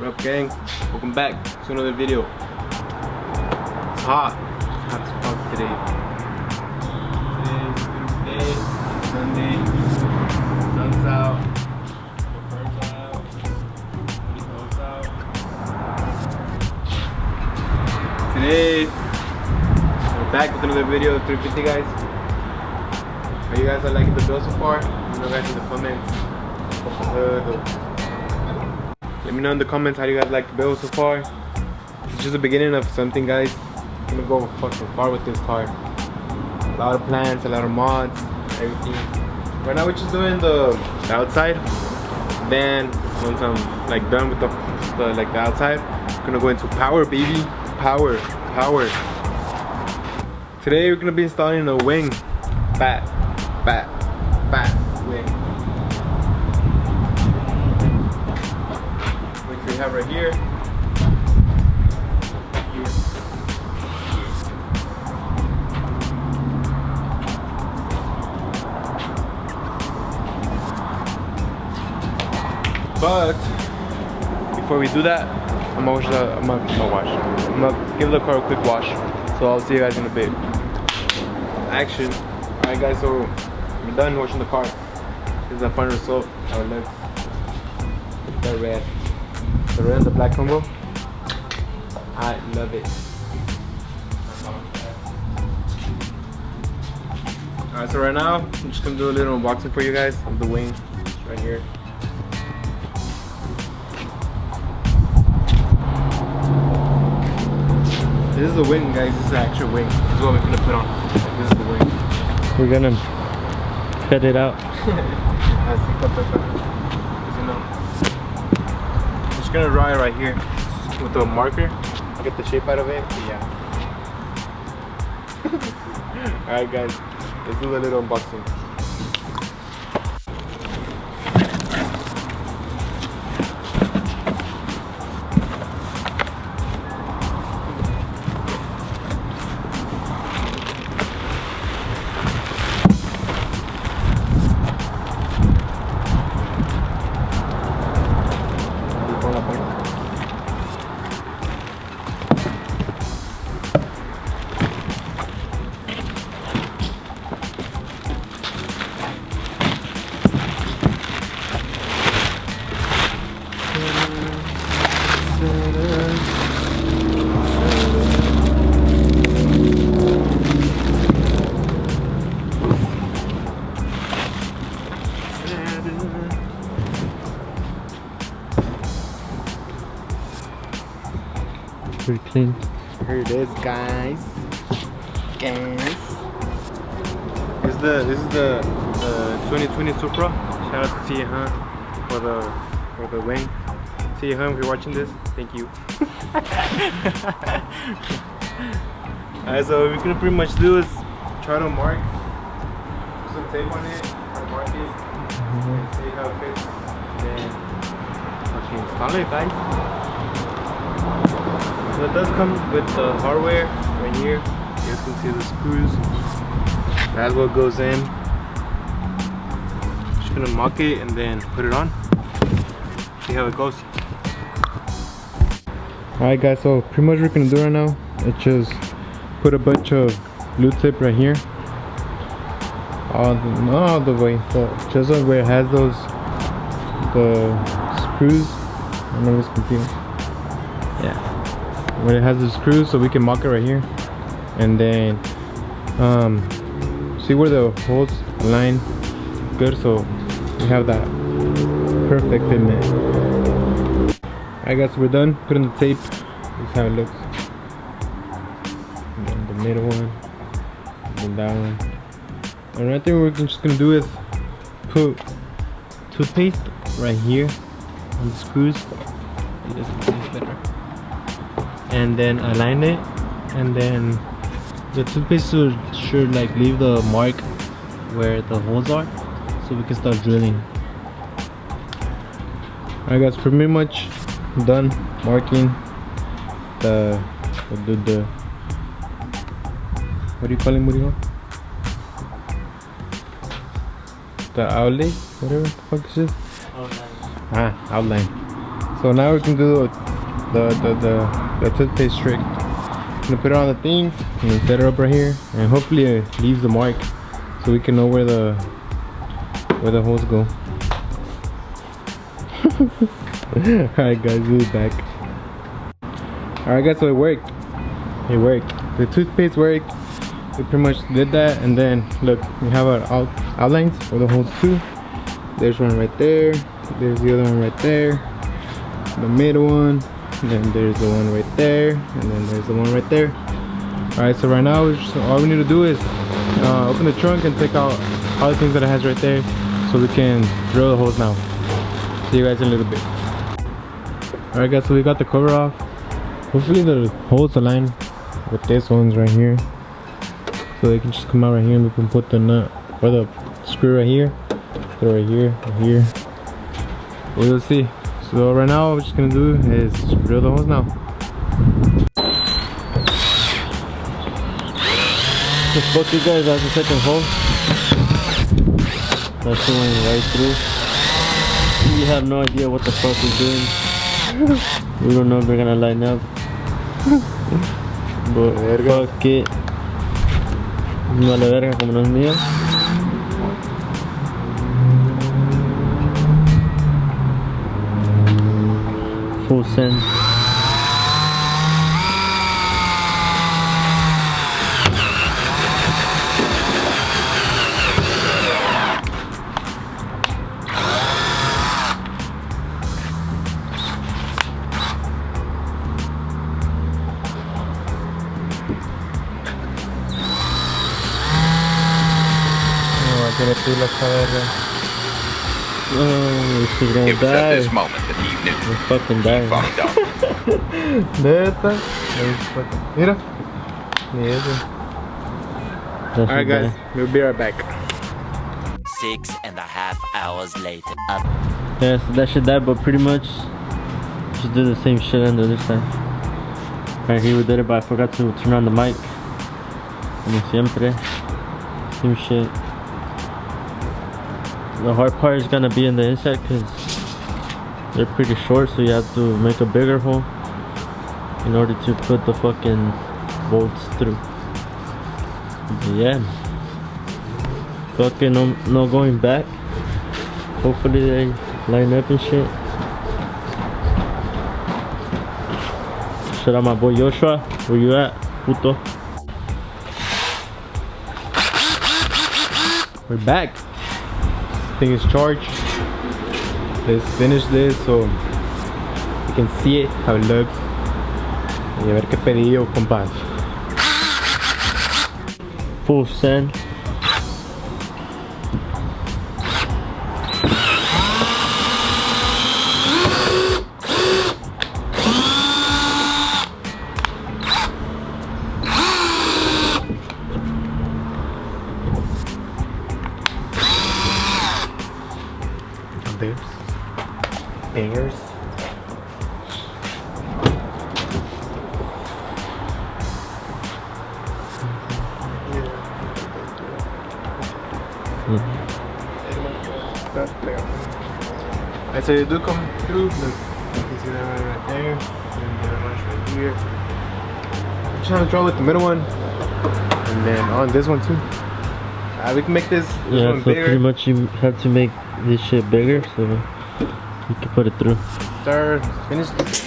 What up, gang? Welcome back to another video. It's hot. It's hot as fuck today. Today's a beautiful day. Sunday. Sun's out. The birds are out. Murihoe's out. Today, we're back with another video of 350, guys. How you guys are liking the build so far? Let me know, guys, in the comments. Let me know in the comments how you guys like the build so far. It's just the beginning of something, guys. I'm gonna go fucking far with this car. A lot of plans, a lot of mods, everything. Right now we're just doing the outside. Then once I'm like done with the outside, I'm gonna go into power, baby. Power. Today we're gonna be installing a wing. Bat wing. Which we have right here. But before we do that, I'm gonna give the car a quick wash. So I'll see you guys in a bit. Action. Alright guys, so we're done washing the car. This is the final result. Our legs. The red and the black combo. I love it. Alright, so right now I'm just gonna do a little unboxing for you guys of the wing. It's right here. This is the wing, guys. This is the actual wing. This is what we're gonna put on. This is the wing. We're gonna cut it out. I'm just gonna draw it right here with a marker. Get the shape out of it. Yeah. Alright, guys. Let's do a little unboxing. Pretty clean. Here it is, guys. This is the 2020 Supra. Shout out to Murihoe for the wing. Murihoe, if you're watching this, thank you. Alright, so what we're gonna pretty much do is try to mark, put some tape on it, try to mark it, and see how it fits. Then okay, install it, guys. So it does come with the hardware right here. You guys can see the screws. That's what goes in. Just gonna mock it and then put it on. See how it goes. Alright guys, so pretty much what we're gonna do right now is just put a bunch of blue tape right here. Not all the way, but just where it has the screws. I don't know if it's confused. Yeah. When it has the screws, so we can mock it right here, and then see where the holes align good, so we have that perfect fitment. Alright guys, so we're done putting the tape. This is how it looks. And then the middle one, and then that one. And right there, what we're just gonna do is put toothpaste right here on the screws. You guys can see it better. And then align it, and then the toothpaste should like leave the mark where the holes are, so we can start drilling. Alright guys, pretty much done marking the what do you call it, Murihoe? The outlet, whatever the fuck is this? Outline. Outline. So now we can do the toothpaste trick. I'm gonna put it on the thing and then set it up right here, and hopefully it leaves the mark so we can know where the holes go. Alright guys, we'll be back. Alright guys, so it worked. It worked. The toothpaste worked. We pretty much did that, and then look, we have our outlines for the holes too. There's one right there. There's the other one right there. The middle one. And then there's the one right there. And then there's the one right there. Alright, so right now all we need to do is open the trunk and take out all the things that it has right there, so we can drill the holes now. See you guys in a little bit. Alright guys, so we got the cover off. Hopefully the holes align with this ones right here, so they can just come out right here and we can put the nut or the screw right here, put it right here, right here. We'll see. So right now what we're just gonna do is drill the holes now. Just both you guys out the second hole. That's going right through. We have no idea what the fuck we're doing. We don't know if they're gonna line up. But fuck it. No vale verga como no es mío. Full send. It was at this moment that he knew We're fucking dying. fucked up. Neta. Mira. Alright guys, we'll be right back. 6.5 hours later. Yeah, so that should die, but pretty much just do the same shit on the other side. Right here we did it, but I forgot to turn on the mic. Como siempre. Same shit. The hard part is gonna be in the inside because they're pretty short, so you have to make a bigger hole in order to put the fucking bolts through. But yeah, fucking no going back. Hopefully they line up and shit. Shout out my boy Joshua. Where you at, puto? We're back. Thing is charged. Let's finish this so you can see it, how it looks. Y a ver qué pedillo, compas. Full send. Bangers. Alright, so they do come through. Look, you can see that one right there, and the other one's right here. I'm trying to draw with the middle one, and then on this one too. We can make this one so bigger. pretty much you have to make this shit bigger so you can put it through. Start, finish this.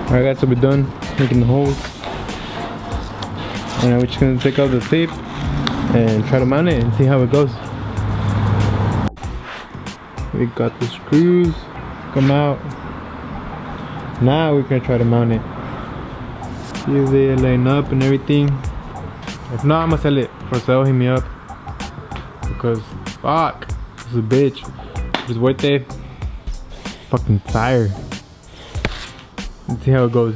Alright guys, so we're done making the holes. And now we're just gonna take out the tape and try to mount it and see how it goes. We got the screws come out. Now we're gonna try to mount it. See if they line up and everything. If not, I'm gonna sell it for sale. Hit me up, because fuck, this is a bitch. If it's worth it, fucking tired. Let's see how it goes.